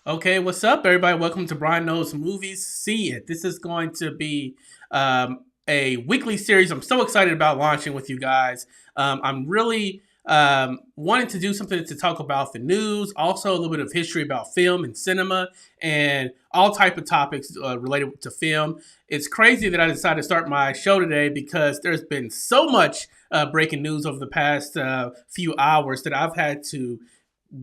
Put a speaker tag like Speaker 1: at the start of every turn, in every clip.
Speaker 1: Okay, what's up, everybody? Welcome to Brian Knows Movies. See it. This is going to be a weekly series. I'm so excited about launching with you guys. I'm really wanting to do something to talk about the news, also a little bit of history about film and cinema, and all type of topics related to film. It's crazy that I decided to start my show today because there's been so much breaking news over the past few hours that I've had to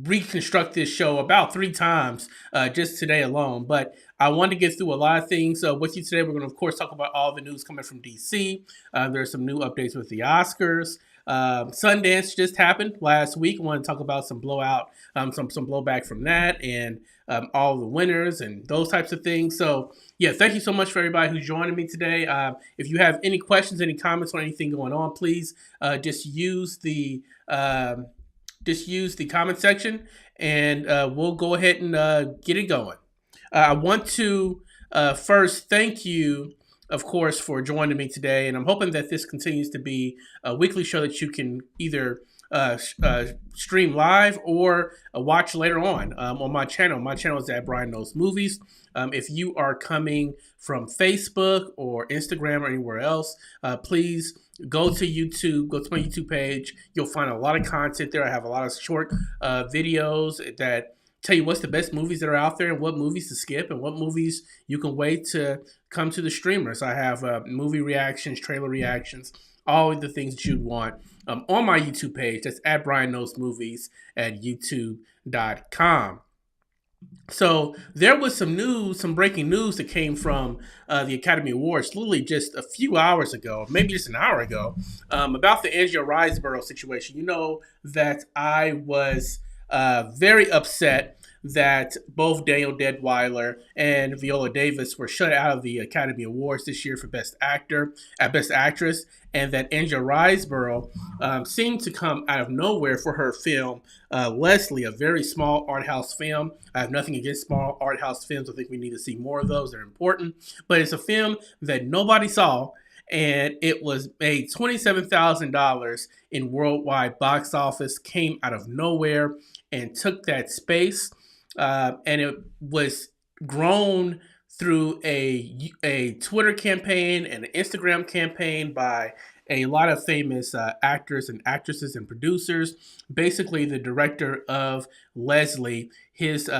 Speaker 1: reconstruct this show about three times just today alone. But I wanted to get through a lot of things with you today. We're going to, of course, talk about all the news coming from DC. There's some new updates with the Oscars. Sundance just happened last week. I want to talk about some blowout, some blowback from that, and all the winners and those types of things. So, yeah, thank you so much for everybody who's joining me today. If you have any questions, any comments on anything going on, please just use the comment section and we'll go ahead and get it going. I want to first thank you, of course, for joining me today. And I'm hoping that this continues to be a weekly show that you can either stream live or watch later on my channel. My channel is at Brian Knows Movies. If you are coming from Facebook or Instagram or anywhere else, please go to YouTube, go to my YouTube page. You'll find a lot of content there. I have a lot of short videos that tell you what's the best movies that are out there and what movies to skip and what movies you can wait to come to the streamers. I have movie reactions, trailer reactions, all of the things that you'd want on my YouTube page. That's at Brian Knows Movies at youtube.com. So there was some news, some breaking news that came from the Academy Awards literally just a few hours ago, maybe just an hour ago, about the Andrea Riseborough situation. You know that I was very upset that both Daniel Deadwyler and Viola Davis were shut out of the Academy Awards this year for Best Actor, Best Actress, and that Andrea Riseborough seemed to come out of nowhere for her film Leslie, a very small art house film. I have nothing against small art house films. I think we need to see more of those. They're important, but it's a film that nobody saw. And it was made $27,000 in worldwide box office, came out of nowhere and took that space. And it was grown through a Twitter campaign and an Instagram campaign by a lot of famous actors and actresses and producers. Basically, the director of Leslie, his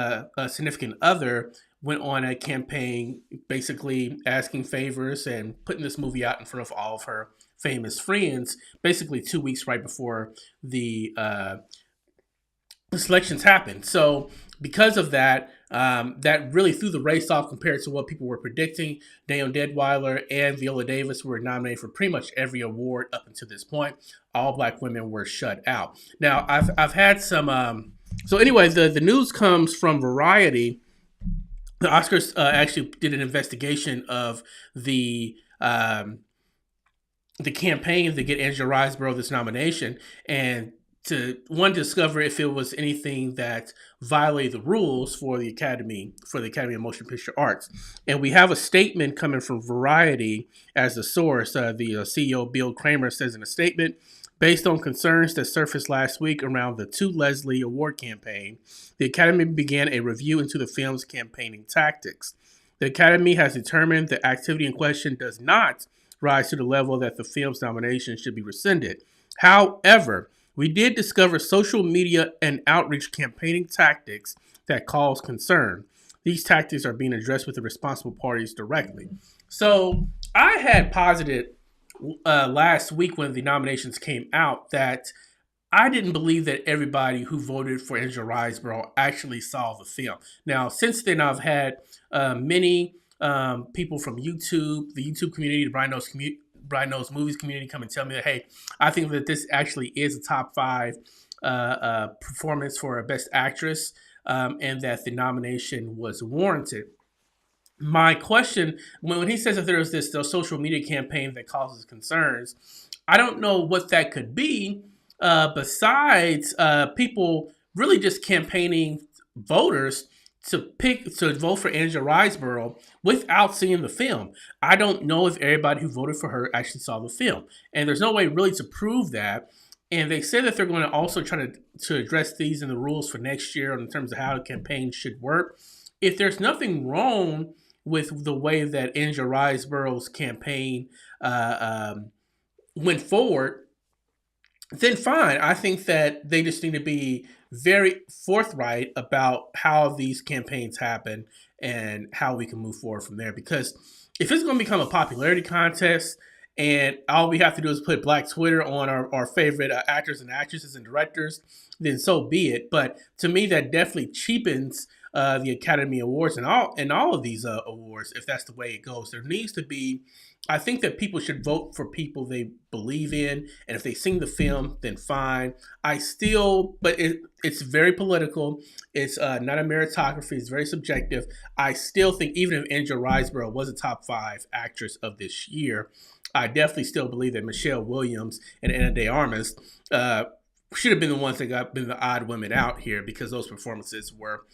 Speaker 1: significant other, went on a campaign basically asking favors and putting this movie out in front of all of her famous friends, basically 2 weeks right before the selections happened. So because of that, that really threw the race off compared to what people were predicting. Daniel Deadwyler and Viola Davis were nominated for pretty much every award up until this point. All black women were shut out. Now, I've had some. So anyway, the news comes from Variety. The Oscars actually did an investigation of the campaign to get Andrea Riseborough this nomination, and to discover if it was anything that violated the rules for the Academy of Motion Picture Arts. And we have a statement coming from Variety as the source. The CEO Bill Kramer says in a statement, based on concerns that surfaced last week around the To Leslie award campaign, the Academy began a review into the film's campaigning tactics. The Academy has determined the activity in question does not rise to the level that the film's nomination should be rescinded. However, we did discover social media and outreach campaigning tactics that cause concern. These tactics are being addressed with the responsible parties directly. So I had posited last week when the nominations came out that I didn't believe that everybody who voted for Andrea Riseborough actually saw the film. Now, since then, I've had many people from YouTube, the YouTube community, the Brian Knows Movies community come and tell me that, hey, I think that this actually is a top five performance for a Best Actress, and that the nomination was warranted. My question, when he says that there's this social media campaign that causes concerns, I don't know what that could be besides people really just campaigning voters to vote for Andrea Riseborough without seeing the film. I don't know if everybody who voted for her actually saw the film, and there's no way really to prove that. And they say that they're going to also try to address these in the rules for next year in terms of how the campaign should work. If there's nothing wrong with the way that Angela Riseborough's campaign went forward, then fine. I think that they just need to be very forthright about how these campaigns happen and how we can move forward from there. Because if it's going to become a popularity contest and all we have to do is put Black Twitter on our favorite actors and actresses and directors, then so be it. But to me, that definitely cheapens the Academy Awards and all of these awards if that's the way it goes. There needs to be, I think that people should vote for people they believe in, and if they sing the film, then fine. But it's very political. It's not a meritocracy. It's very subjective. I still think even if Angela Riseborough was a top 5 actress of this year, I definitely still believe that Michelle Williams and Ana de Armas should have been the ones that been the odd women out here because those performances were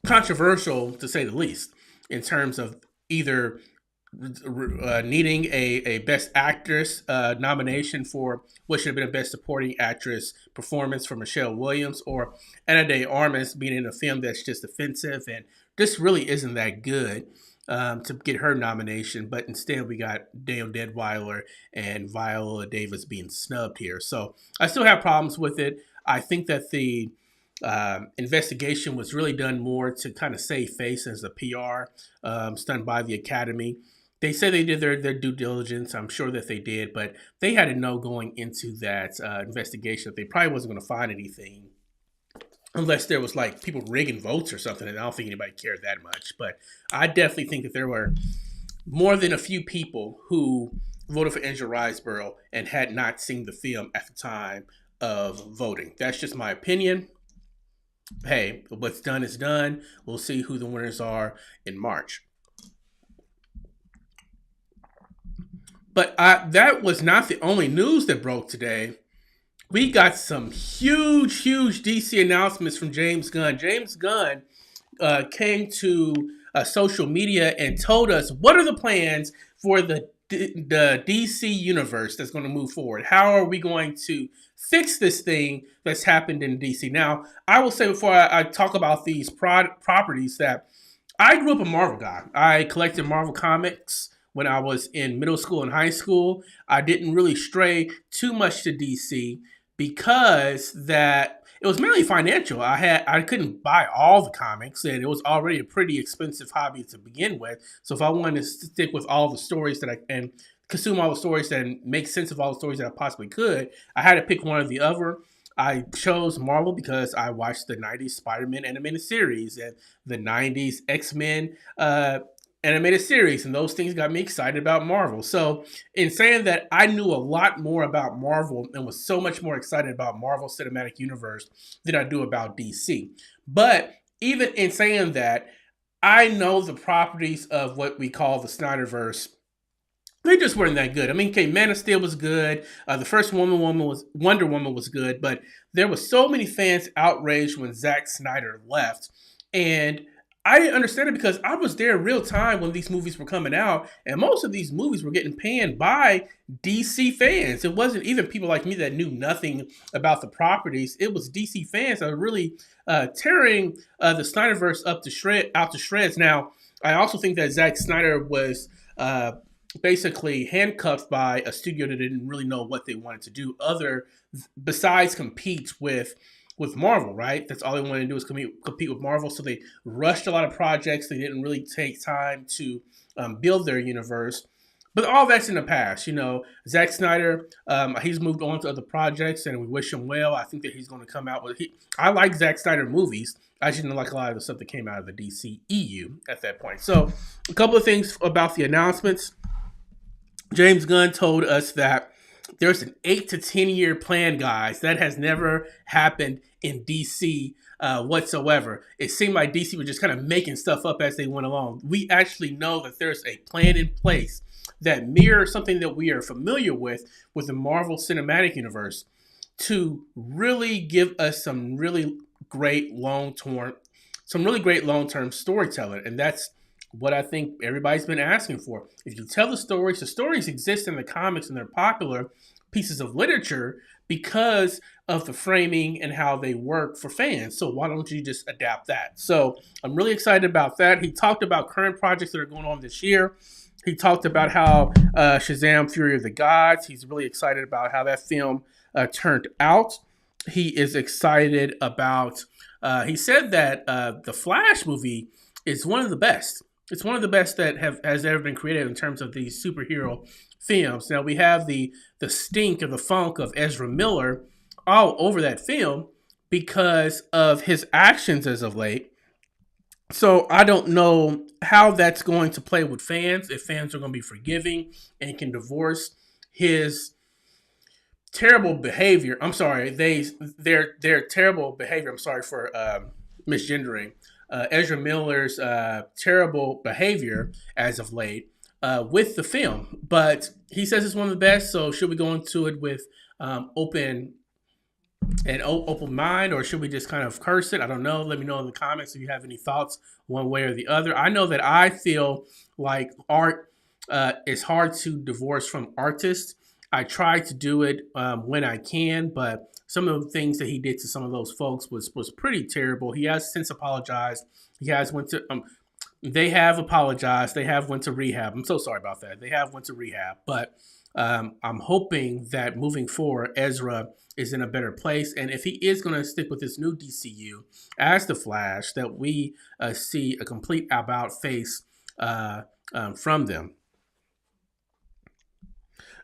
Speaker 1: controversial to say the least in terms of either needing a Best Actress nomination for what should have been a Best Supporting Actress performance for Michelle Williams, or Ana de Armas being in a film that's just offensive and this really isn't that good to get her nomination. But instead we got Daniel Deadweiler and Viola Davis being snubbed here. So I still have problems with it. I think that the investigation was really done more to kind of save face as a PR stunt by the Academy. They say they did their due diligence. I'm sure that they did, but they had to know going into that investigation that they probably wasn't going to find anything unless there was like people rigging votes or something, and I don't think anybody cared that much. But I definitely think that there were more than a few people who voted for Angela Riseborough and had not seen the film at the time of voting. That's just my opinion. Hey, what's done is done. We'll see who the winners are in March. But that was not the only news that broke today. We got some huge DC announcements from James Gunn. James Gunn came to social media and told us what are the plans for the DC universe that's going to move forward. How are we going to fix this thing that's happened in DC? Now, I will say before I talk about these properties that I grew up a Marvel guy. I collected Marvel comics when I was in middle school and high school. I didn't really stray too much to DC because that it was mainly financial. I couldn't buy all the comics, and it was already a pretty expensive hobby to begin with. So if I wanted to stick with all the stories and consume all the stories and make sense of all the stories that I possibly could, I had to pick one or the other. I chose Marvel because I watched the 90s Spider-Man animated series and the 90s X-Men animated series, and those things got me excited about Marvel. So in saying that, I knew a lot more about Marvel and was so much more excited about Marvel Cinematic Universe than I do about DC. But even in saying that, I know the properties of what we call the Snyderverse, they just weren't that good. I mean, okay, Man of Steel was good. The first Wonder Woman was good, but there were so many fans outraged when Zack Snyder left. And I didn't understand it because I was there real time when these movies were coming out, and most of these movies were getting panned by DC fans. It wasn't even people like me that knew nothing about the properties. It was DC fans that were really tearing the Snyderverse out to shreds. Now, I also think that Zack Snyder was basically handcuffed by a studio that didn't really know what they wanted to do besides compete with Marvel, right? That's all they wanted to do was compete with Marvel. So they rushed a lot of projects. They didn't really take time to build their universe. But all that's in the past. You know, Zack Snyder, he's moved on to other projects, and we wish him well. I think that he's going to come out with... I like Zack Snyder movies. I just didn't like a lot of the stuff that came out of the DC EU at that point. So a couple of things about the announcements. James Gunn told us that there's an 8 to 10 year plan, guys. That has never happened in DC whatsoever. It seemed like DC was just kind of making stuff up as they went along. We actually know that there's a plan in place that mirrors something that we are familiar with the Marvel Cinematic Universe to really give us some really great long-term storytelling. And that's what I think everybody's been asking for. If you tell the stories exist in the comics and they're popular, pieces of literature because of the framing and how they work for fans. So why don't you just adapt that? So I'm really excited about that. He talked about current projects that are going on this year. He talked about how Shazam! Fury of the Gods. He's really excited about how that film turned out. He is excited about. He said that the Flash movie is one of the best. It's one of the best that has ever been created in terms of these superhero films. Now we have the stink of the funk of Ezra Miller all over that film because of his actions as of late. So I don't know how that's going to play with fans, if fans are going to be forgiving and can divorce his terrible behavior. I'm sorry, their terrible behavior. I'm sorry for misgendering. Ezra Miller's terrible behavior as of late with the film, but he says it's one of the best. So should we go into it with open mind, or should we just kind of curse it? I don't know. Let me know in the comments if you have any thoughts one way or the other. I know that I feel like art is hard to divorce from artists. I try to do it when I can, but some of the things that he did to some of those folks was pretty terrible. He has since apologized. He has went to they have apologized. They have went to rehab. I'm so sorry about that. They have went to rehab, but I'm hoping that moving forward, Ezra is in a better place. And if he is going to stick with this new DCU as the Flash, that we see a complete about face from them.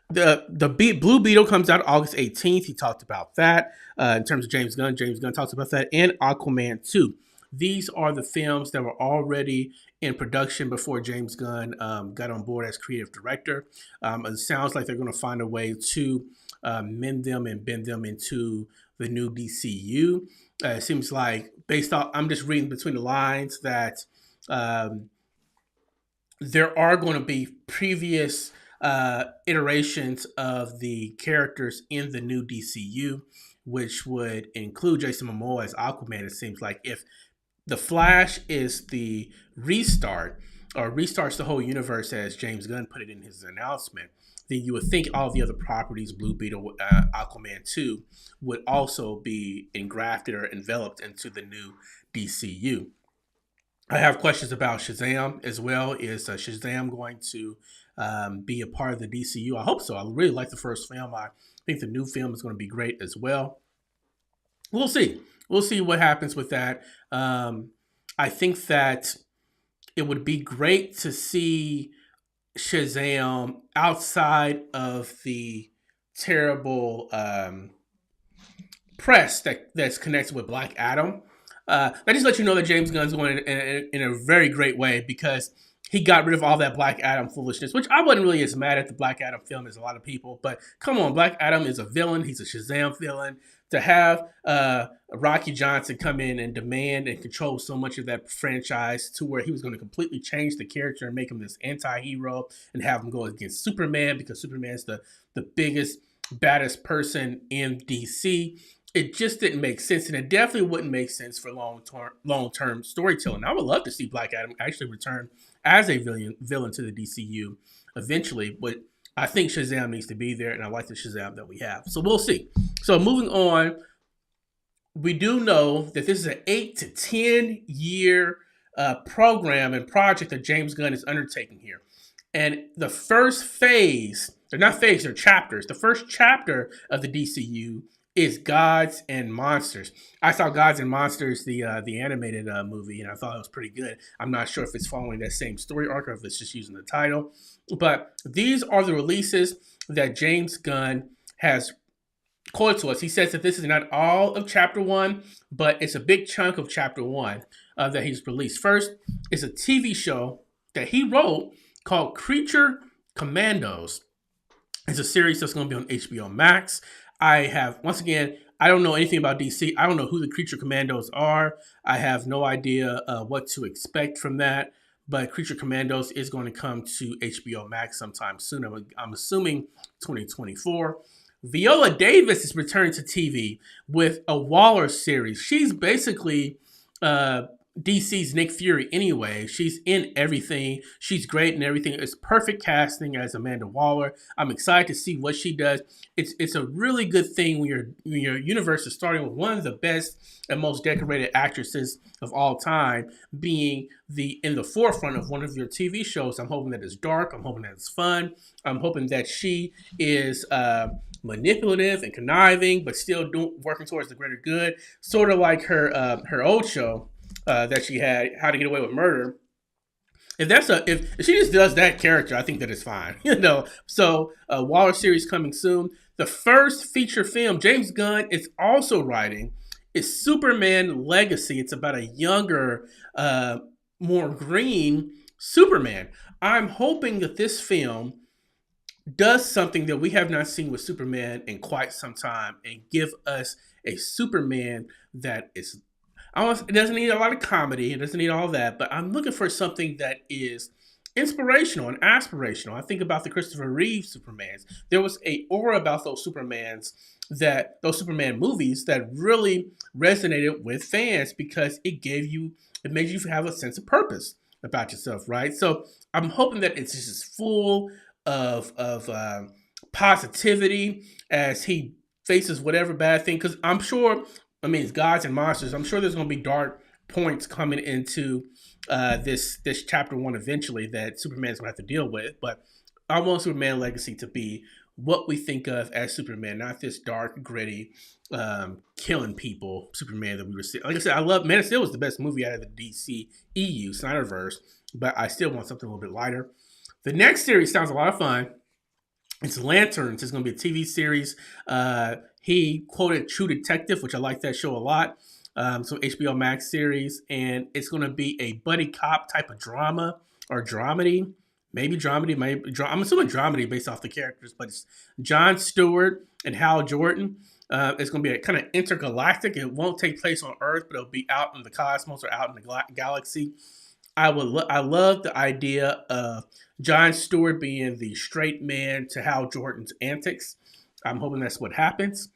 Speaker 1: The Blue Beetle comes out August 18th. He talked about that in terms of James Gunn. James Gunn talks about that, and Aquaman 2. These are the films that were already in production before James Gunn got on board as creative director. It sounds like they're going to find a way to mend them and bend them into the new DCU. It seems like, based off, I'm just reading between the lines, that there are going to be previous iterations of the characters in the new DCU, which would include Jason Momoa as Aquaman. It seems like if the Flash is the restart, or restarts the whole universe as James Gunn put it in his announcement, then you would think all the other properties, Blue Beetle, Aquaman 2, would also be engrafted or enveloped into the new DCU. I have questions about Shazam as well. Is Shazam going to be a part of the DCU? I hope so. I really like the first film. I think the new film is going to be great as well. We'll see. We'll see what happens with that. I think that it would be great to see Shazam outside of the terrible press that's connected with Black Adam. I just let you know that James Gunn's going in a very great way, because he got rid of all that Black Adam foolishness, which I wasn't really as mad at the Black Adam film as a lot of people. But come on, Black Adam is a villain. He's a Shazam villain. To have Rocky Johnson come in and demand and control so much of that franchise to where he was going to completely change the character and make him this anti-hero and have him go against Superman, because Superman's the biggest, baddest person in DC. It just didn't make sense, and it definitely wouldn't make sense for long-term storytelling. I would love to see Black Adam actually return as a villain to the DCU eventually, but I think Shazam needs to be there, and I like the Shazam that we have. So we'll see. So moving on, we do know that this is an 8 to 10 year program and project that James Gunn is undertaking here. And the first phase, they're not phases, they're chapters. The first chapter of the DCU is Gods and Monsters. I saw Gods and Monsters, the animated movie, and I thought it was pretty good. I'm not sure if it's following that same story arc or if it's just using the title. But these are the releases that James Gunn has quoted to us. He says that this is not all of Chapter 1, but it's a big chunk of Chapter 1 that he's released. First is a TV show that he wrote called Creature Commandos. It's a series that's going to be on HBO Max. Once again, I don't know anything about DC. I don't know who the Creature Commandos are. I have no idea what to expect from that. But Creature Commandos is going to come to HBO Max sometime soon. I'm assuming 2024. Viola Davis is returning to TV with a Waller series. She's basically DC's Nick Fury anyway. She's in everything. She's great in everything. It's perfect casting as Amanda Waller. I'm excited to see what she does. It's a really good thing when your universe is starting with one of the best and most decorated actresses of all time being the in the forefront of one of your TV shows. I'm hoping that it's dark. I'm hoping that it's fun. I'm hoping that she is manipulative and conniving, but still working towards the greater good. Sort of like her old show that she had, How to Get Away with Murder. If she just does that character, I think that it's fine. So Waller series coming soon. The first feature film James Gunn is also writing is Superman Legacy. It's about a younger, more green Superman. I'm hoping that this film does something that we have not seen with Superman in quite some time and give us a Superman that is it doesn't need a lot of comedy. It doesn't need all that. But I'm looking for something that is inspirational and aspirational. I think about the Christopher Reeve Supermans. There was a aura about those Superman movies that really resonated with fans because it made you have a sense of purpose about yourself, right? So I'm hoping that it's just full of positivity as he faces whatever bad thing. Because I'm sure, it's gods and monsters. I'm sure there's going to be dark points coming into this chapter 1 eventually that Superman's going to have to deal with. But I want Superman Legacy to be what we think of as Superman, not this dark, gritty, killing people Superman that we were seeing. Like I said, I love Man of Steel was the best movie out of the DC EU Snyderverse, but I still want something a little bit lighter. The next series sounds a lot of fun. It's Lanterns. It's going to be a TV series. He quoted True Detective, which I like that show a lot. So HBO Max series. And it's going to be a buddy cop type of drama or dramedy. Maybe dramedy. I'm assuming dramedy based off the characters. But it's Jon Stewart and Hal Jordan. It's going to be a kind of intergalactic. It won't take place on Earth, but it'll be out in the cosmos or out in the galaxy. I love the idea of Jon Stewart being the straight man to Hal Jordan's antics. I'm hoping that's what happens.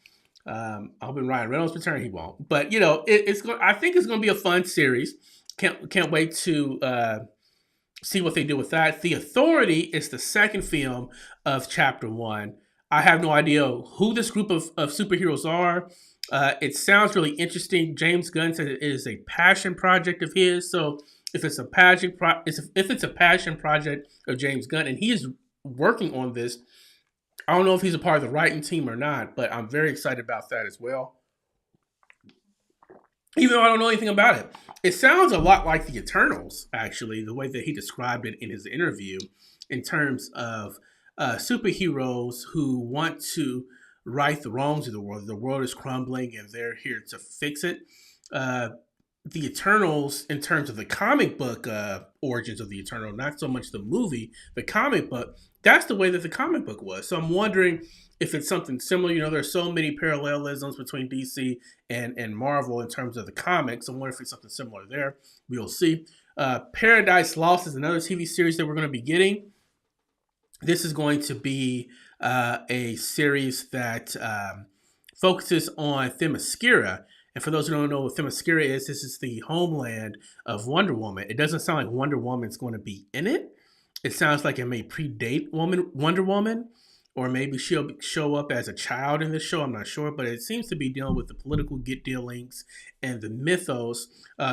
Speaker 1: I'm hoping Ryan Reynolds return. He won't, but I think it's going to be a fun series. Can't wait to see what they do with that. The Authority is the second film of Chapter 1. I have no idea who this group of superheroes are. It sounds really interesting. James Gunn said it is a passion project of his. So if it's a passion project of James Gunn and he is working on this, I don't know if he's a part of the writing team or not, but I'm very excited about that as well. Even though I don't know anything about it. It sounds a lot like the Eternals, actually, the way that he described it in his interview in terms of superheroes who want to right the wrongs of the world. The world is crumbling and they're here to fix it. The Eternals, in terms of the comic book origins of the Eternal, not so much the movie, the comic book, that's the way that the comic book was. So I'm wondering if it's something similar. There's so many parallelisms between DC and Marvel in terms of the comics. I wonder if it's something similar there. We'll see. Paradise Lost is another TV series that we're going to be getting. This is going to be a series that focuses on Themyscira. And for those who don't know what Themyscira is, this is the homeland of Wonder Woman. It doesn't sound like Wonder Woman's going to be in it. It sounds like it may predate Wonder Woman, or maybe she'll show up as a child in this show. I'm not sure, but it seems to be dealing with the political dealings and the mythos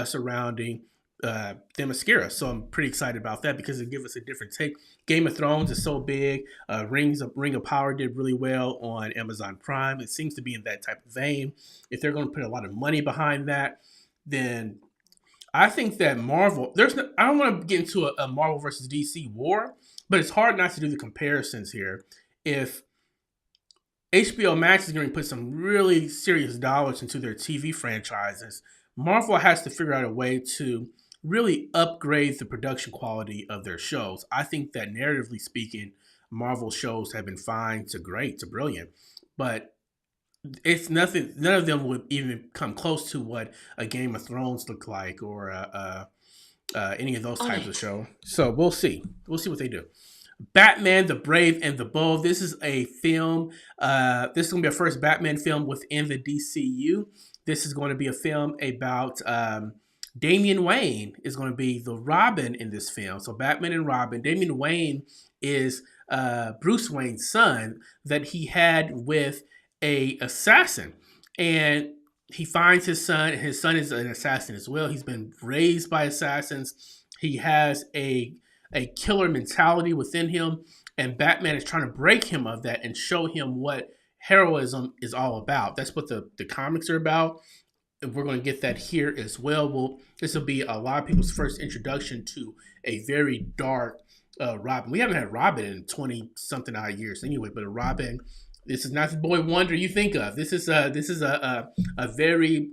Speaker 1: surrounding Themyscira. So I'm pretty excited about that because it gives us a different take. Game of Thrones is so big. Ring of Power did really well on Amazon Prime. It seems to be in that type of vein. If they're going to put a lot of money behind that, then I think that Marvel, I don't want to get into a Marvel versus DC war, but it's hard not to do the comparisons here. If HBO Max is going to put some really serious dollars into their TV franchises, Marvel has to figure out a way to really upgrade the production quality of their shows. I think that narratively speaking, Marvel shows have been fine to great to brilliant, but it's nothing. None of them would even come close to what a Game of Thrones looked like, or any of those types of shows. So we'll see. We'll see what they do. Batman: The Brave and the Bold. This is a film. This is going to be a first Batman film within the DCU. This is going to be a film about Damian Wayne is going to be the Robin in this film. So Batman and Robin. Damian Wayne is Bruce Wayne's son that he had with a assassin, and he finds his son. His son is an assassin as well. He's been raised by assassins. He has a killer mentality within him, and Batman is trying to break him of that and show him what heroism is all about. That's what the comics are about. We're going to get that here as well. This will be a lot of people's first introduction to a very dark Robin. We haven't had Robin in 20 something odd years anyway, but a Robin. This is not the boy wonder you think of. This is a very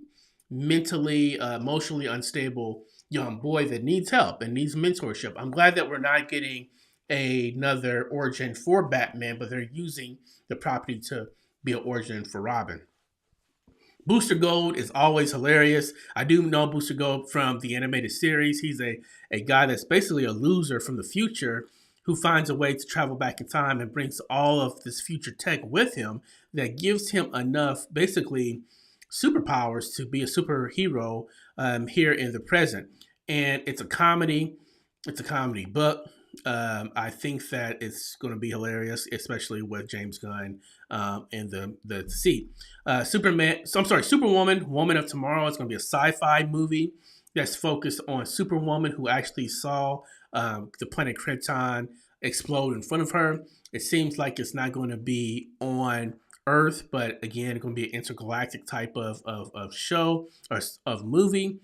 Speaker 1: mentally, emotionally unstable young boy that needs help and needs mentorship. I'm glad that we're not getting another origin for Batman, but they're using the property to be an origin for Robin. Booster Gold is always hilarious. I do know Booster Gold from the animated series. He's a guy that's basically a loser from the future who finds a way to travel back in time and brings all of this future tech with him that gives him enough, basically, superpowers to be a superhero here in the present. And it's a comedy. It's a comedy book. I think that it's going to be hilarious, especially with James Gunn and the seat. Superwoman, Woman of Tomorrow. It's going to be a sci-fi movie that's focused on Superwoman who actually saw the planet Krypton explode in front of her. It seems like it's not going to be on Earth, but again, it's going to be an intergalactic type of show or of movie.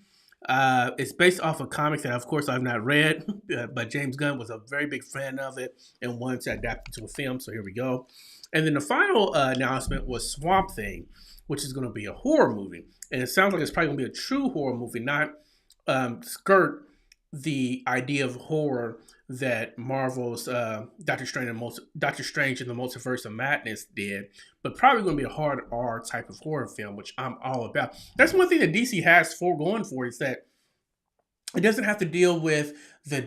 Speaker 1: It's based off a comic that, of course, I've not read, but James Gunn was a very big fan of it and wanted to adapt it to a film. So here we go. And then the final announcement was Swamp Thing, which is going to be a horror movie. And it sounds like it's probably going to be a true horror movie, not skirt the idea of horror that Marvel's Doctor Strange and the Multiverse of Madness did, but probably going to be a hard R type of horror film, which I'm all about. That's one thing that DC has going for is that it doesn't have to deal with the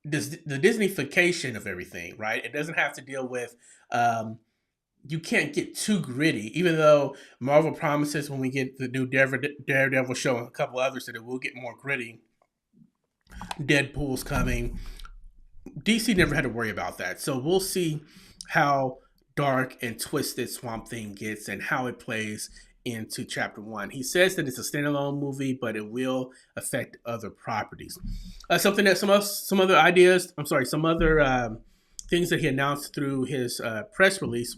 Speaker 1: Disneyfication of everything, right? It doesn't have to deal with you can't get too gritty, even though Marvel promises when we get the new Daredevil show and a couple others that it will get more gritty. Deadpool's coming. DC never had to worry about that. So we'll see how dark and twisted Swamp Thing gets and how it plays into chapter 1. He says that it's a standalone movie, but it will affect other properties. Something that some other things that he announced through his video press release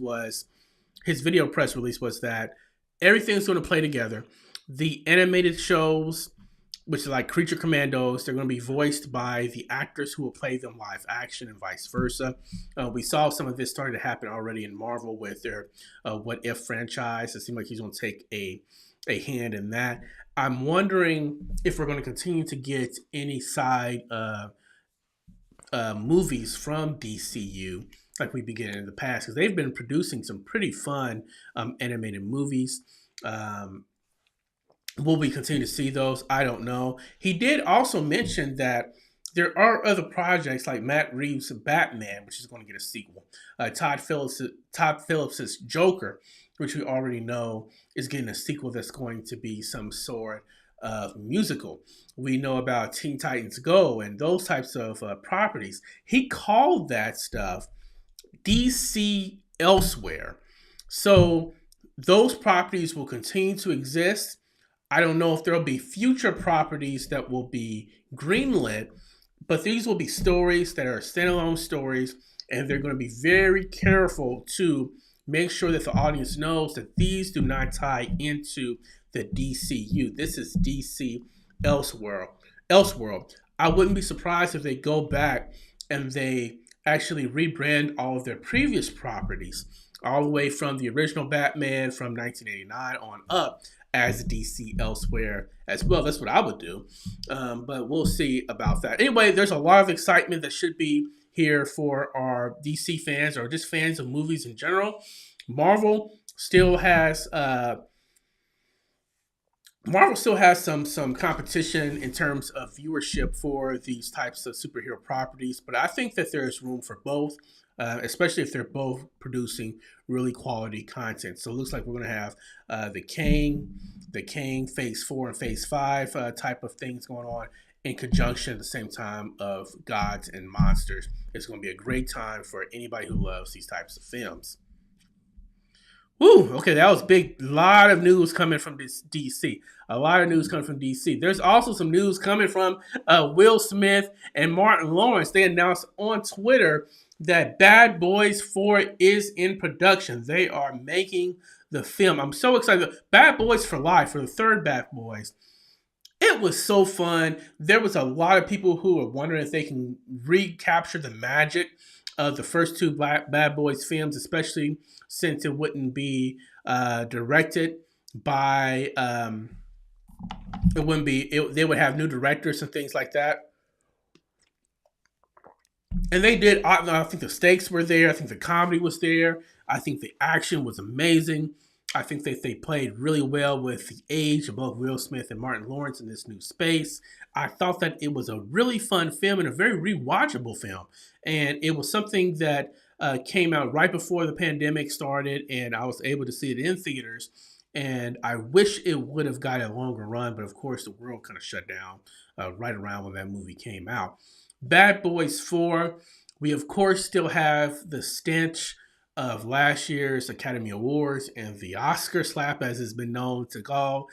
Speaker 1: was that everything's going to play together. The animated shows, which is like Creature Commandos, they're going to be voiced by the actors who will play them live action and vice versa. We saw some of this starting to happen already in Marvel with their What If franchise. It seems like he's going to take a hand in that. I'm wondering if we're going to continue to get any side movies from DCU like we've been getting in the past, because they've been producing some pretty fun animated movies. Will we continue to see those? I don't know. He did also mention that there are other projects like Matt Reeves' Batman, which is going to get a sequel. Todd Phillips' Joker, which we already know is getting a sequel that's going to be some sort of musical. We know about Teen Titans Go and those types of properties. He called that stuff DC Elsewhere. So those properties will continue to exist. I don't know if there'll be future properties that will be greenlit, but these will be stories that are standalone stories, and they're going to be very careful to make sure that the audience knows that these do not tie into the DCU. This is DC Elseworld. I wouldn't be surprised if they go back and they actually rebrand all of their previous properties, all the way from the original Batman from 1989 on up, as DC Elsewhere as well. That's what I would do. But we'll see about that. Anyway, there's a lot of excitement that should be here for our DC fans or just fans of movies in general. Marvel still has some competition in terms of viewership for these types of superhero properties, but I think that there's room for both, especially if they're both producing really quality content. So it looks like we're going to have the Kang the King Phase 4 and Phase 5 type of things going on in conjunction at the same time of Gods and Monsters. It's going to be a great time for anybody who loves these types of films. Woo, okay, that was big. A lot of news coming from this DC. A lot of news coming from DC. There's also some news coming from Will Smith and Martin Lawrence. They announced on Twitter that Bad Boys 4 is in production. They are making the film. I'm so excited. Bad Boys for Life, for the third Bad Boys. It was so fun. There was a lot of people who were wondering if they can recapture the magic of the first two Bad Boys films, especially since it wouldn't be directed by, it wouldn't be, they would have new directors and things like that. And they did. I think the stakes were there. I think the comedy was there. I think the action was amazing. I think that they played really well with the age of both Will Smith and Martin Lawrence in this new space. I thought that it was a really fun film and a very rewatchable film. And it was something that came out right before the pandemic started, and I was able to see it in theaters. And I wish it would have got a longer run, but of course the world kind of shut down right around when that movie came out. Bad Boys 4, we of course still have the stench of last year's Academy Awards and the Oscar slap, as has been known to call,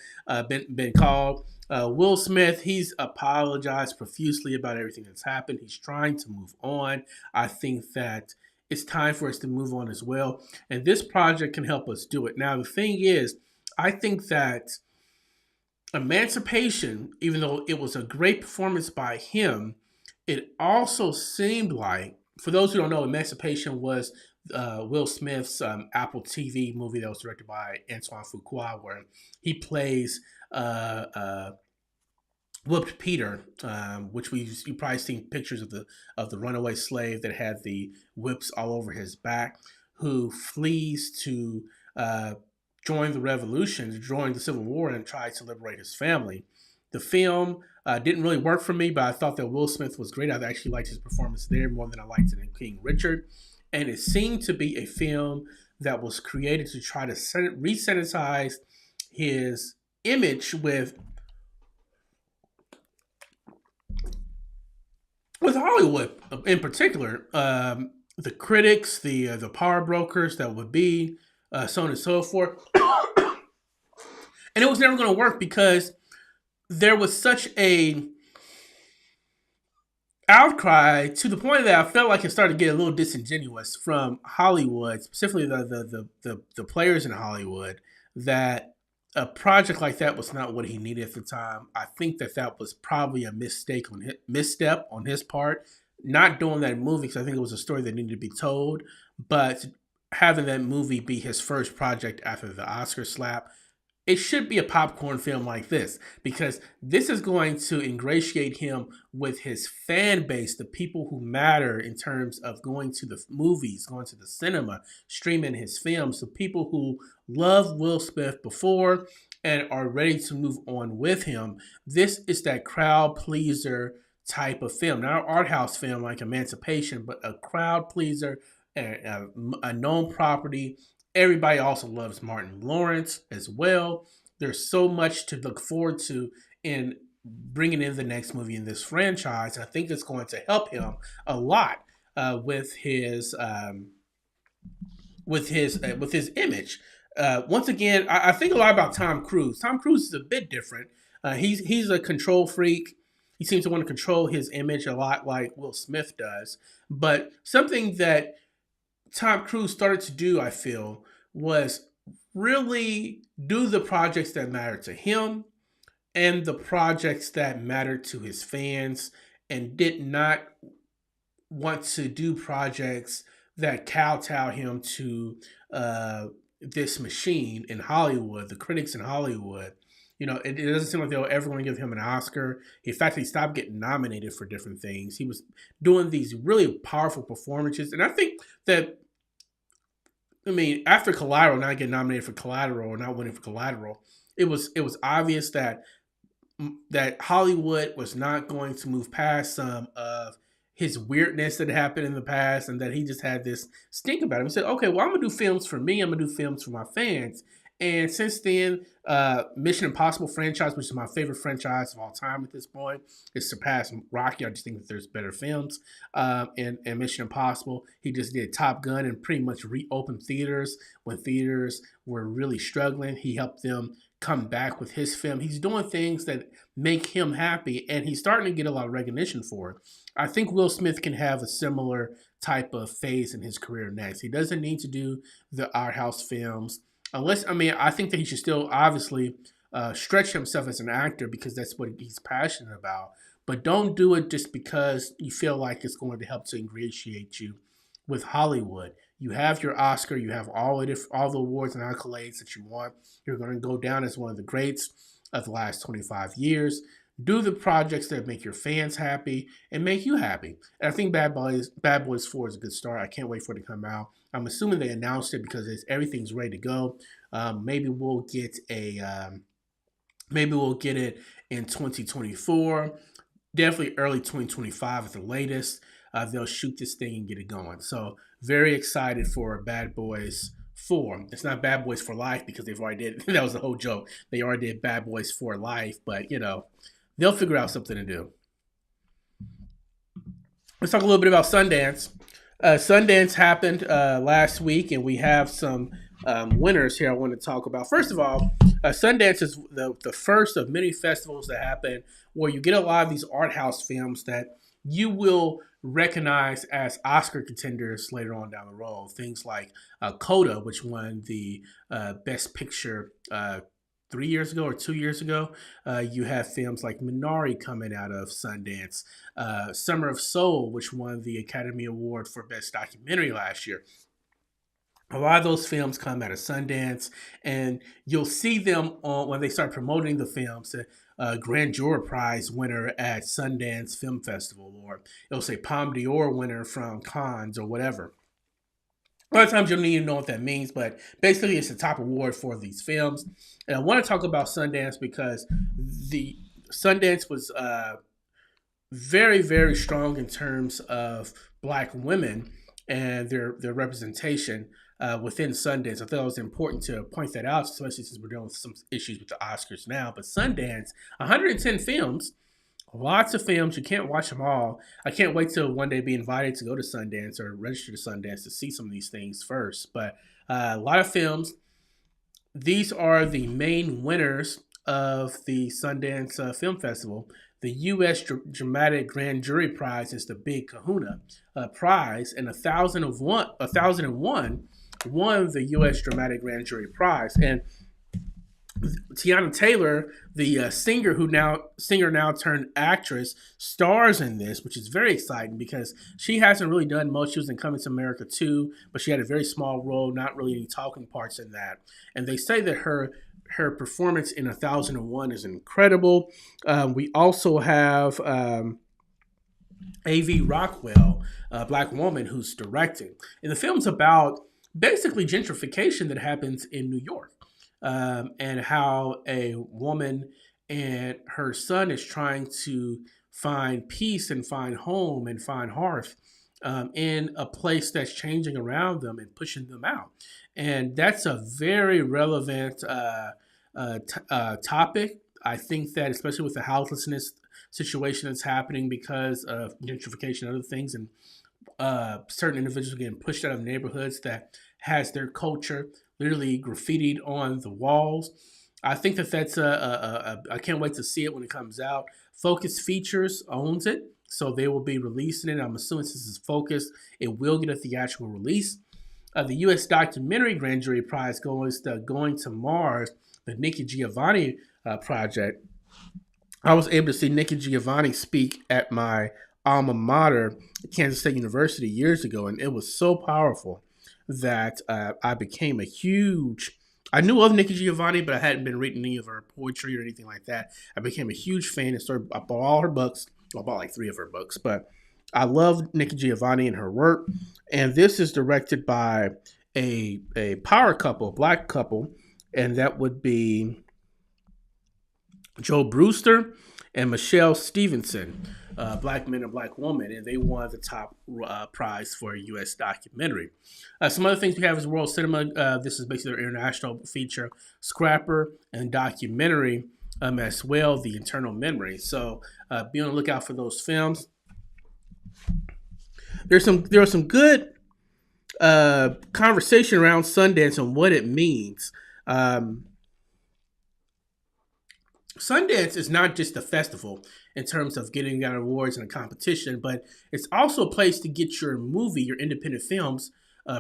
Speaker 1: been called. Will Smith, he's apologized profusely about everything that's happened. He's trying to move on. I think that it's time for us to move on as well. And this project can help us do it. Now, the thing is, I think that Emancipation, even though it was a great performance by him, it also seemed like, for those who don't know, Emancipation was Will Smith's Apple TV movie that was directed by Antoine Fuqua, where he plays Whooped Peter, which you've probably seen pictures of the runaway slave that had the whips all over his back, who flees to join the revolution, to join the Civil War, and try to liberate his family. The film didn't really work for me, but I thought that Will Smith was great. I actually liked his performance there more than I liked it in King Richard. And it seemed to be a film that was created to try to resensitize his image with Hollywood in particular. The critics, the power brokers that would be, so on and so forth. And it was never going to work because there was such a outcry to the point that I felt like it started to get a little disingenuous from Hollywood, specifically the players in Hollywood, that a project like that was not what he needed at the time. I think that was probably a misstep on his part, not doing that movie, because I think it was a story that needed to be told, but having that movie be his first project after the Oscar slap. It should be a popcorn film like this, because this is going to ingratiate him with his fan base, the people who matter in terms of going to the movies, going to the cinema, streaming his films, the people who love Will Smith before and are ready to move on with him. This is that crowd pleaser type of film, not an art house film like Emancipation, but a crowd pleaser, a known property. Everybody also loves Martin Lawrence as well. There's so much to look forward to in bringing in the next movie in this franchise. I think it's going to help him a lot with his image. Once again, I think a lot about Tom Cruise. Tom Cruise is a bit different. He's a control freak. He seems to want to control his image a lot like Will Smith does. But something that Tom Cruise started to do, I feel, was really do the projects that matter to him and the projects that matter to his fans, and did not want to do projects that kowtow him to this machine in Hollywood, the critics in Hollywood. You know, it doesn't seem like they'll ever going to give him an Oscar. In fact, he stopped getting nominated for different things. He was doing these really powerful performances. And I think that, after Collateral, not getting nominated for Collateral or not winning for Collateral, it was obvious that Hollywood was not going to move past some of his weirdness that happened in the past, and that he just had this stink about him. He said, okay, well, I'm going to do films for me. I'm going to do films for my fans. And since then, Mission Impossible franchise, which is my favorite franchise of all time at this point, it's surpassed Rocky. I just think that there's better films. And Mission Impossible, he just did Top Gun and pretty much reopened theaters when theaters were really struggling. He helped them come back with his film. He's doing things that make him happy, and he's starting to get a lot of recognition for it. I think Will Smith can have a similar type of phase in his career next. He doesn't need to do the art house films unless, I mean, I think that he should still obviously stretch himself as an actor because that's what he's passionate about. But don't do it just because you feel like it's going to help to ingratiate you with Hollywood. You have your Oscar, you have all the awards and accolades that you want. You're going to go down as one of the greats of the last 25 years. Do the projects that make your fans happy and make you happy. And I think Bad Boys 4 is a good start. I can't wait for it to come out. I'm assuming they announced it because everything's ready to go. Maybe we'll get it in 2024. Definitely early 2025 at the latest. They'll shoot this thing and get it going. So very excited for Bad Boys 4. It's not Bad Boys for Life because they've already did. That was the whole joke. They already did Bad Boys for Life, but they'll figure out something to do. Let's talk a little bit about Sundance. Sundance happened last week, and we have some winners here I want to talk about. First of all, Sundance is the first of many festivals that happen where you get a lot of these art house films that you will recognize as Oscar contenders later on down the road. Things like Coda, which won the Best Picture 3 years ago or 2 years ago. You have films like Minari coming out of Sundance. Summer of Soul, which won the Academy Award for Best Documentary last year. A lot of those films come out of Sundance, and you'll see them when they start promoting the films. Grand Jury Prize winner at Sundance Film Festival, or it'll say Palme d'Or winner from Cannes or whatever. A lot of times you don't even know what that means, but basically it's the top award for these films. And I want to talk about Sundance because the Sundance was very, very strong in terms of Black women and their representation within Sundance. I thought it was important to point that out, especially since we're dealing with some issues with the Oscars now. But Sundance, 110 films, lots of films. You can't watch them all. I can't wait till one day be invited to go to Sundance or register to Sundance to see some of these things first. But a lot of films. These are the main winners of the Sundance Film Festival. The U.S. Dramatic Grand Jury Prize is the Big Kahuna Prize, and 1001 won the U.S. Dramatic Grand Jury Prize. And Tiana Taylor, the singer now turned actress, stars in this, which is very exciting because she hasn't really done much. She was in Coming to America 2, but she had a very small role, not really any talking parts in that. And they say that her performance in 1001 is incredible. We also have A.V. Rockwell, a Black woman who's directing. And the film's about basically gentrification that happens in New York. And how a woman and her son is trying to find peace and find home and find hearth in a place that's changing around them and pushing them out. And that's a very relevant topic. I think that especially with the houselessness situation that's happening because of gentrification and other things, and certain individuals getting pushed out of neighborhoods that has their culture literally graffitied on the walls. I think that's I can't wait to see it when it comes out. Focus Features owns it, so they will be releasing it. I'm assuming since it's Focus, it will get a theatrical release. The U.S. Documentary Grand Jury Prize goes to Going to Mars, the Nikki Giovanni project. I was able to see Nikki Giovanni speak at my alma mater, Kansas State University, years ago, and it was so powerful that I became I knew of Nikki Giovanni, but I hadn't been reading any of her poetry or anything like that. I became a huge fan and I bought all her books. Well, I bought like 3 of her books, but I love Nikki Giovanni and her work. And this is directed by a power couple, Black couple, and that would be Joe Brewster and Michelle Stevenson, Black Men and Black Woman, and they won the top prize for a U.S. documentary. Some other things we have is World Cinema. This is basically their international feature, Scrapper, and documentary as well, The Internal Memory. So be on the lookout for those films. There are some good conversation around Sundance and what it means. Sundance is not just a festival in terms of getting out awards and a competition, but it's also a place to get your movie, your independent films,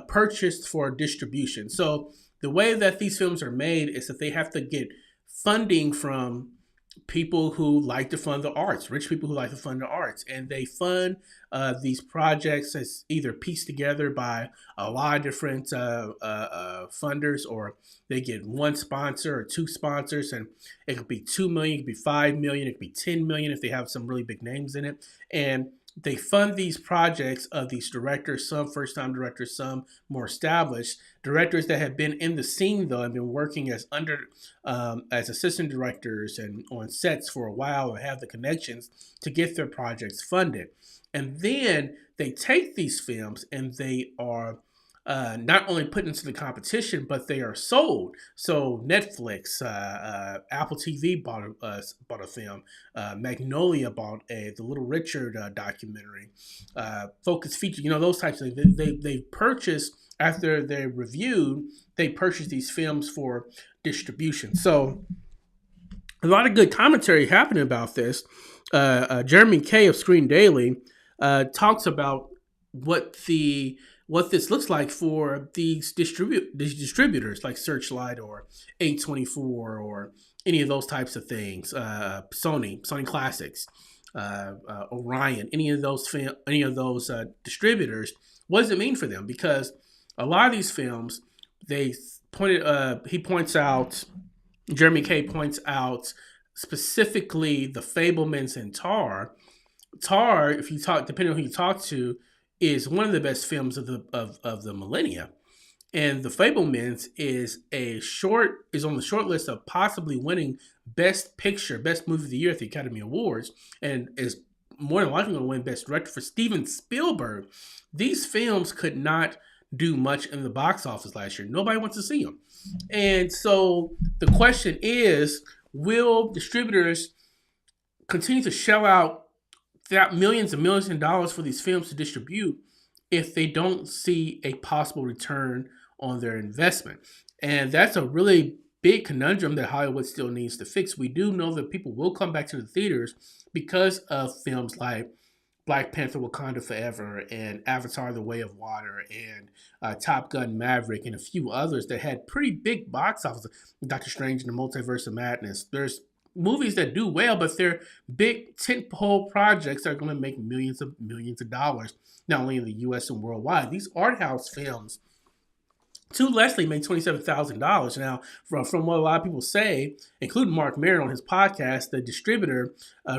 Speaker 1: purchased for distribution. So the way that these films are made is that they have to get funding from people who like to fund the arts, rich people who like to fund the arts, and they fund these projects as either pieced together by a lot of different funders, or they get one sponsor or two sponsors, and it could be 2 million, it could be 5 million, it could be 10 million if they have some really big names in it, and they fund these projects of these directors, some first-time directors, some more established directors that have been in the scene though, and been working as assistant directors and on sets for a while, and have the connections to get their projects funded. And then they take these films and they are not only put into the competition, but they are sold. So Netflix, Apple TV bought a film. Magnolia bought the Little Richard documentary. Focus Feature, those types of things. They purchase, after they're reviewed, they purchase these films for distribution. So a lot of good commentary happening about this. Jeremy Kay of Screen Daily talks about what this looks like for these distributors like Searchlight or A24 or any of those types of things, Sony Classics, Orion, any of those distributors. What does it mean for them? Because a lot of these films, Jeremy Kay points out specifically The Fabelmans and Tar. Tar, if you talk, depending on who you talk to, is one of the best films of the millennia, and The Fabelmans is on the short list of possibly winning Best Picture, Best Movie of the Year at the Academy Awards, and is more than likely going to win Best Director for Steven Spielberg. These films could not do much in the box office last year. Nobody wants to see them, and so the question is: will distributors continue to shell out millions and millions of dollars for these films to distribute if they don't see a possible return on their investment? And that's a really big conundrum that Hollywood still needs to fix. We do know that people will come back to the theaters because of films like Black Panther: Wakanda Forever and Avatar: The Way of Water and Top Gun: Maverick and a few others that had pretty big box office. Doctor Strange and the Multiverse of Madness. There's movies that do well, but they're big tentpole projects that are going to make millions of dollars, not only in the U.S. and worldwide. These art house films, To Leslie made $27,000. Now, from what a lot of people say, including Mark Maron on his podcast, the distributor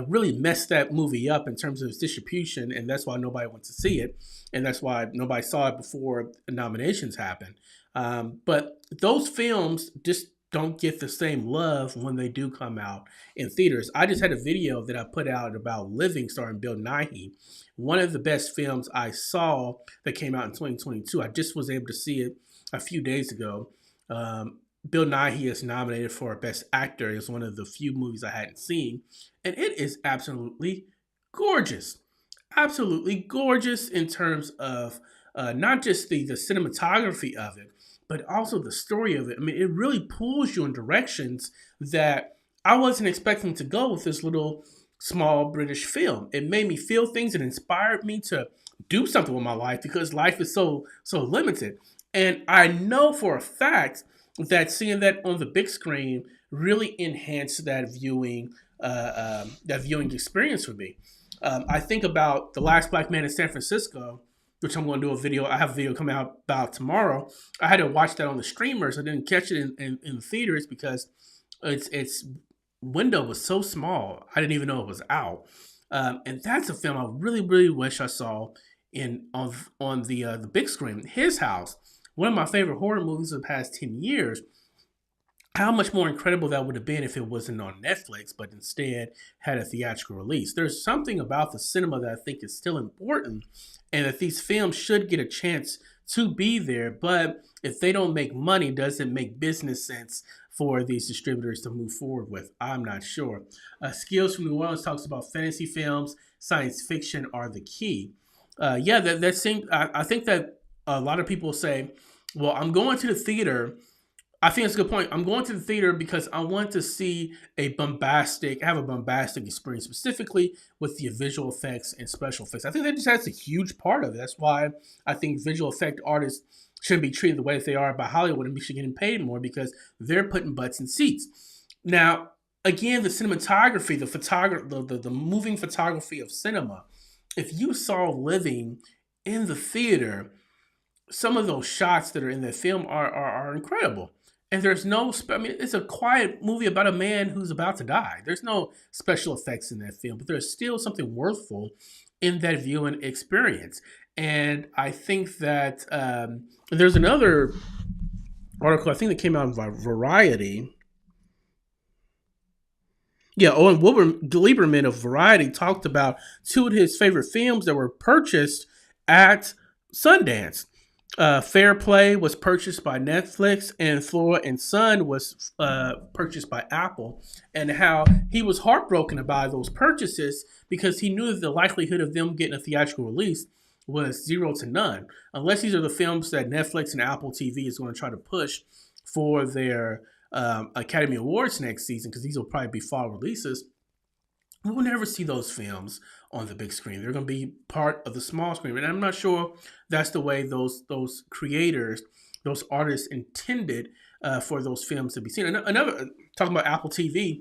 Speaker 1: really messed that movie up in terms of its distribution, and that's why nobody went to see it, and that's why nobody saw it before the nominations happened. But those films just don't get the same love when they do come out in theaters. I just had a video that I put out about Living, starring Bill Nighy, one of the best films I saw that came out in 2022. I just was able to see it a few days ago. Bill Nighy is nominated for Best Actor. It's one of the few movies I hadn't seen, and it is absolutely gorgeous. Absolutely gorgeous in terms of not just the cinematography of it, but also the story of it. I mean, it really pulls you in directions that I wasn't expecting to go with this little small British film. It made me feel things and inspired me to do something with my life because life is so limited. And I know for a fact that seeing that on the big screen really enhanced that viewing experience for me. I think about The Last Black Man in San Francisco, which I'm going to do a video. I have a video coming out about tomorrow. I had to watch that on the streamers. I didn't catch it in the theaters because its window was so small. I didn't even know it was out. And that's a film I really, really wish I saw on the big screen. His House, one of my favorite horror movies of the past 10 years. how much more incredible that would have been if it wasn't on Netflix, but instead had a theatrical release. There's something about the cinema that I think is still important, and that these films should get a chance to be there. But if they don't make money, does it make business sense for these distributors to move forward with? I'm not sure. Skills from New Orleans talks about fantasy films, science fiction are the key. Yeah, that seems. I think that a lot of people say, "Well, I'm going to the theater." I think it's a good point. I'm going to the theater because I want to see have a bombastic experience, specifically with the visual effects and special effects. I think that's a huge part of it. That's why I think visual effect artists shouldn't be treated the way that they are by Hollywood, and we should get them paid more because they're putting butts in seats. Now, again, the cinematography, the moving photography of cinema. If you saw living in the theater, some of those shots that are in the film are incredible. And there's no, I mean, it's a quiet movie about a man who's about to die. There's no special effects in that film, but there's still something worthful in that viewing experience. And I think that there's another article, I think that came out in Variety. Yeah, Owen Lieberman of Variety talked about two of his favorite films that were purchased at Sundance. Fair Play was purchased by Netflix, and Flora and Son was purchased by Apple. And how he was heartbroken by those purchases because he knew that the likelihood of them getting a theatrical release was zero to none, unless these are the films that Netflix and Apple TV is going to try to push for their Academy Awards next season, because these will probably be fall releases. We will never see those films on the big screen. They're going to be part of the small screen, and I'm not sure that's the way those creators, those artists intended for those films to be seen. Another talking about Apple TV,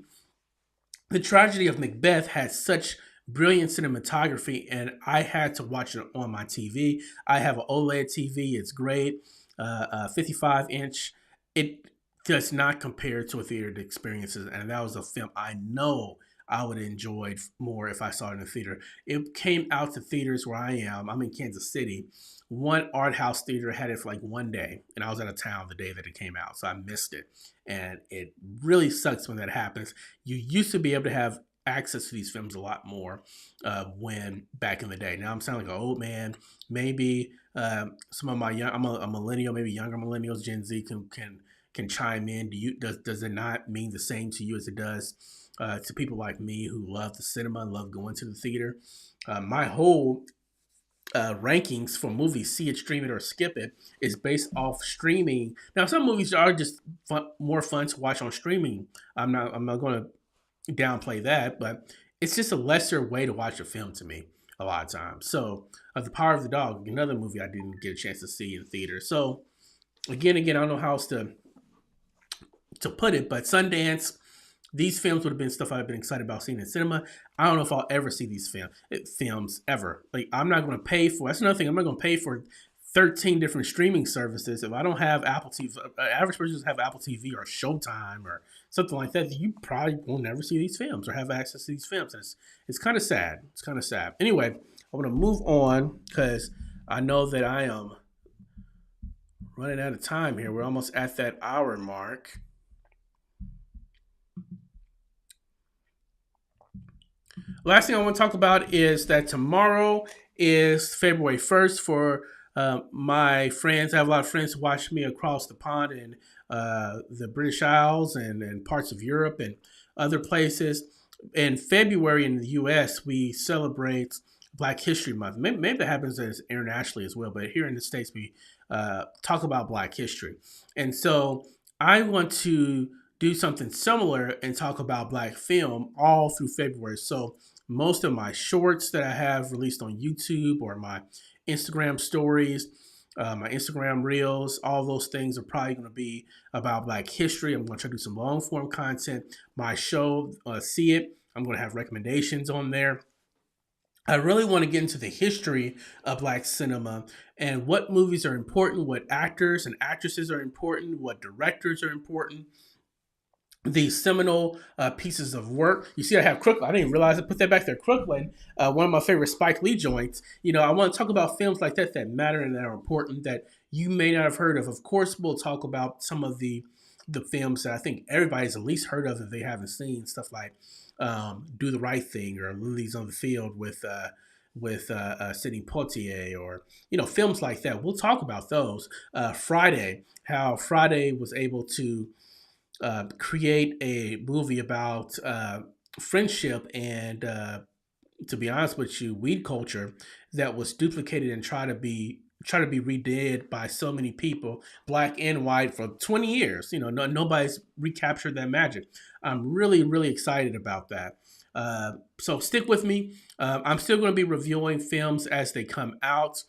Speaker 1: The Tragedy of Macbeth had such brilliant cinematography, and I had to watch it on my TV. I have an OLED TV; it's great, 55-inch. It does not compare to a theater experiences, and that was a film I know I would have enjoyed more if I saw it in the theater. It came out to theaters where I am. I'm in Kansas City. One art house theater had it for like one day, and I was out of town the day that it came out, so I missed it. And it really sucks when that happens. You used to be able to have access to these films a lot more when back in the day. Now I'm sounding like an old man. Maybe some of my young, I'm a millennial, maybe younger millennials, Gen Z can chime in. Does it not mean the same to you as it does to people like me who love the cinema and love going to the theater? My whole rankings for movies, see it, stream it, or skip it, is based off streaming. Now, some movies are just more fun to watch on streaming. I'm not going to downplay that, but it's just a lesser way to watch a film to me a lot of times. So, The Power of the Dog, another movie I didn't get a chance to see in theater. So, again, I don't know how else to put it, but Sundance, these films would have been stuff I've been excited about seeing in cinema. I don't know if I'll ever see these films ever. Like, I'm not going to pay for. That's another thing. I'm not going to pay for 13 different streaming services if I don't have Apple TV. Average person doesn't have Apple TV or Showtime or something like that. You probably will never see these films or have access to these films. And it's kind of sad. It's kind of sad. Anyway, I want to move on because I know that I am running out of time here. We're almost at that hour mark. Last thing I want to talk about is that tomorrow is February 1st for my friends. I have a lot of friends who watch me across the pond in the British Isles and parts of Europe and other places. In February in the U.S., we celebrate Black History Month. Maybe that happens internationally as well, but here in the States, we talk about Black history. And so I want to do something similar and talk about Black film all through February. So most of my shorts that I have released on YouTube or my Instagram stories, my Instagram reels, all those things are probably going to be about Black history. I'm going to try to do some long form content. My show, See It, I'm going to have recommendations on there. I really want to get into the history of Black cinema and what movies are important, what actors and actresses are important, what directors are important, these seminal pieces of work. You see, I have Crooklyn. I didn't realize I put that back there. Crooklyn, one of my favorite Spike Lee joints. I want to talk about films like that matter and that are important that you may not have heard of. Of course, we'll talk about some of the the films that I think everybody's at least heard of if they haven't seen, stuff like Do the Right Thing or Lilies on the Field with Sidney Poitier, or films like that. We'll talk about those. Friday, how Friday was able to create a movie about friendship and, to be honest with you, weed culture that was duplicated and try to be redid by so many people, black and white, for 20 years. Nobody's recaptured that magic. I'm really, really excited about that. So stick with me. I'm still going to be reviewing films as they come out.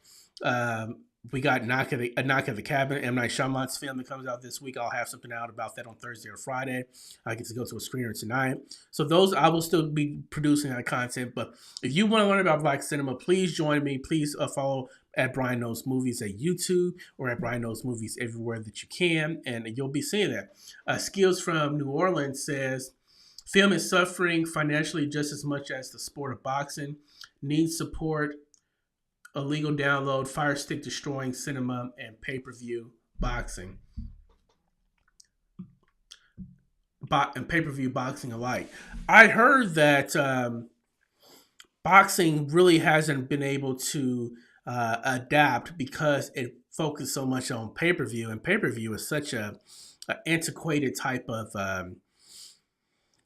Speaker 1: We got Knock at the Cabin, M. Night Shyamalan's film that comes out this week. I'll have something out about that on Thursday or Friday. I get to go to a screener tonight. So those, I will still be producing that content. But if you want to learn about Black cinema, please join me. Please follow at Brian Knows Movies at YouTube, or at Brian Knows Movies everywhere that you can, and you'll be seeing that. Skills from New Orleans says, film is suffering financially just as much as the sport of boxing. Needs support, illegal download, fire stick destroying cinema, and pay-per-view boxing. And pay-per-view boxing alike. I heard that boxing really hasn't been able to adapt because it focused so much on pay-per-view, and pay-per-view is such a antiquated type of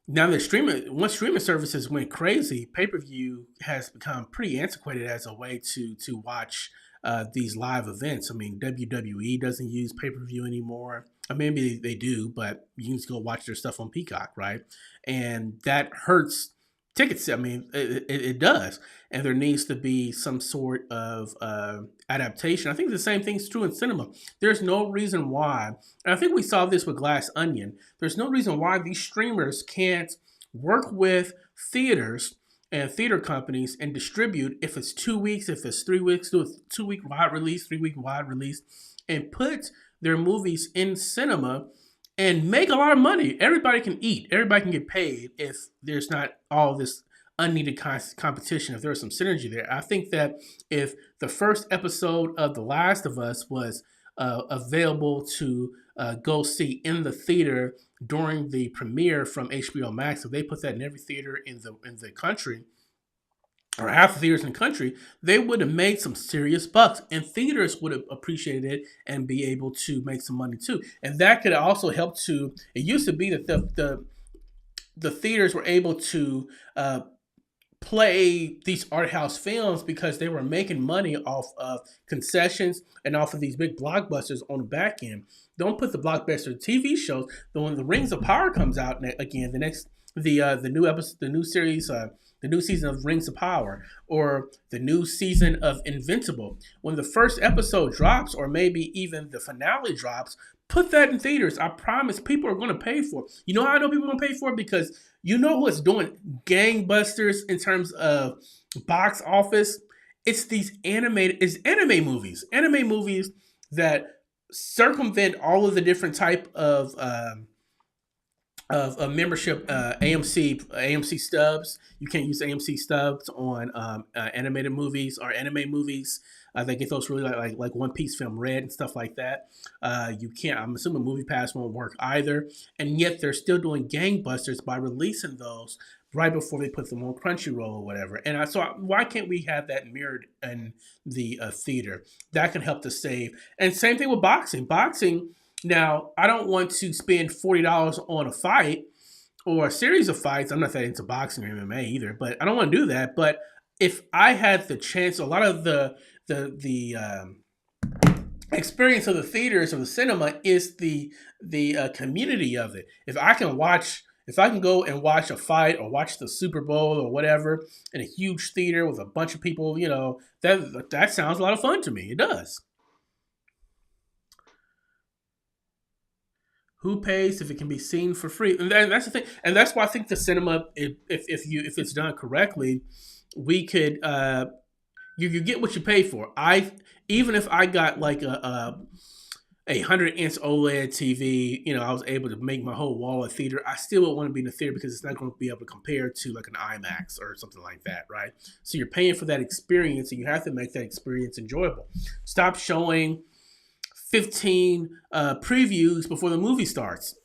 Speaker 1: now that once streaming services went crazy, pay-per-view has become pretty antiquated as a way to watch these live events. I mean, WWE doesn't use pay-per-view anymore. Maybe they do, but you can just go watch their stuff on Peacock, right? And that hurts tickets. I mean, it does. And there needs to be some sort of adaptation. I think the same thing's true in cinema. There's no reason why, and I think we saw this with Glass Onion, there's no reason why these streamers can't work with theaters and theater companies and distribute, if it's 2 weeks, if it's 3 weeks, do a 2-week wide release, 3-week wide release, and put their movies in cinema and make a lot of money. Everybody can eat. Everybody can get paid if there's not all this unneeded competition, if there's some synergy there. I think that if the first episode of The Last of Us was available to go see in the theater during the premiere from HBO Max, if they put that in every theater in the country, or half the theaters in the country, they would have made some serious bucks, and theaters would have appreciated it and be able to make some money too. And that could also help to, it used to be that the theaters were able to play these art house films because they were making money off of concessions and off of these big blockbusters on the back end. Don't put the blockbuster TV shows. But when the Rings of Power comes out again, the new episode, the new series, the new season of Rings of Power, or the new season of Invincible, when the first episode drops, or maybe even the finale drops, put that in theaters. I promise people are going to pay for it. You know how I know people are going to pay for it? Because you know what's doing gangbusters in terms of box office? It's anime movies. Anime movies that circumvent all of the different type of membership, AMC stubs. You can't use AMC stubs on animated movies or anime movies. They get those really like One Piece film Red and stuff like that. You can't. I'm assuming MoviePass won't work either. And yet they're still doing gangbusters by releasing those right before they put them on Crunchyroll or whatever. And why can't we have that mirrored in the theater? That can help to save. And same thing with boxing. Boxing. Now, I don't want to spend $40 on a fight or a series of fights. I'm not that into boxing or MMA either, but I don't want to do that. But if I had the chance, a lot of the experience of the theaters or the cinema is the community of it. If I can go and watch a fight or watch the Super Bowl or whatever in a huge theater with a bunch of people, that sounds a lot of fun to me. It does. Who pays if it can be seen for free? And that's the thing, and that's why I think the cinema, if it's done correctly, we could you get what you pay for. Even if I got like a 100-inch OLED TV, I was able to make my whole wall a theater. I still would want to be in the theater because it's not going to be able to compare to like an IMAX or something like that, right? So you're paying for that experience, and you have to make that experience enjoyable. Stop showing 15 previews before the movie starts.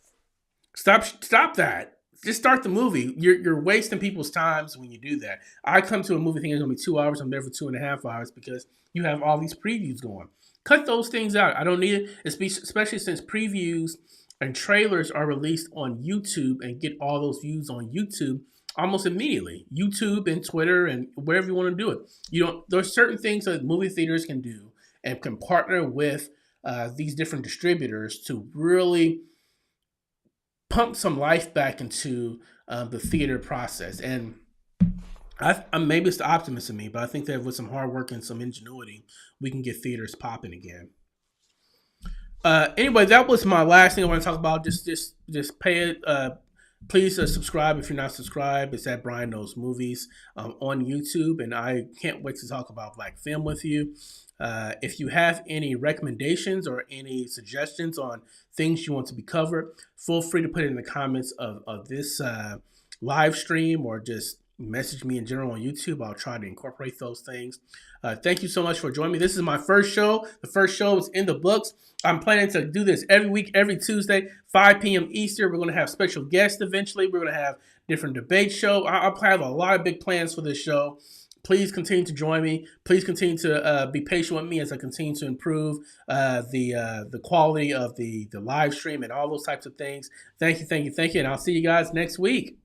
Speaker 1: Stop that. Just start the movie. You're wasting people's times when you do that. I come to a movie thinking it's gonna be 2 hours. I'm there for 2.5 hours because you have all these previews going. Cut those things out. I don't need it, especially since previews and trailers are released on YouTube and get all those views on YouTube almost immediately. YouTube and Twitter and wherever you want to do it. You don't. There's certain things that movie theaters can do and can partner with these different distributors to really pump some life back into the theater process. And maybe it's the optimist in me, but I think that with some hard work and some ingenuity, we can get theaters popping again. Anyway, that was my last thing I want to talk about. Just pay it. Please subscribe if you're not subscribed. It's at Brian Knows Movies on YouTube, and I can't wait to talk about Black film with you. If you have any recommendations or any suggestions on things you want to be covered, feel free to put it in the comments of this live stream or just message me in general on YouTube. I'll try to incorporate those things. Thank you so much for joining me. This is my first show. The first show is in the books. I'm planning to do this every week, every Tuesday, 5 p.m. Eastern. We're going to have special guests eventually. We're going to have different debate show. I'll have a lot of big plans for this show. Please continue to join me. Please continue to be patient with me as I continue to improve the quality of the live stream and all those types of things. Thank you, and I'll see you guys next week.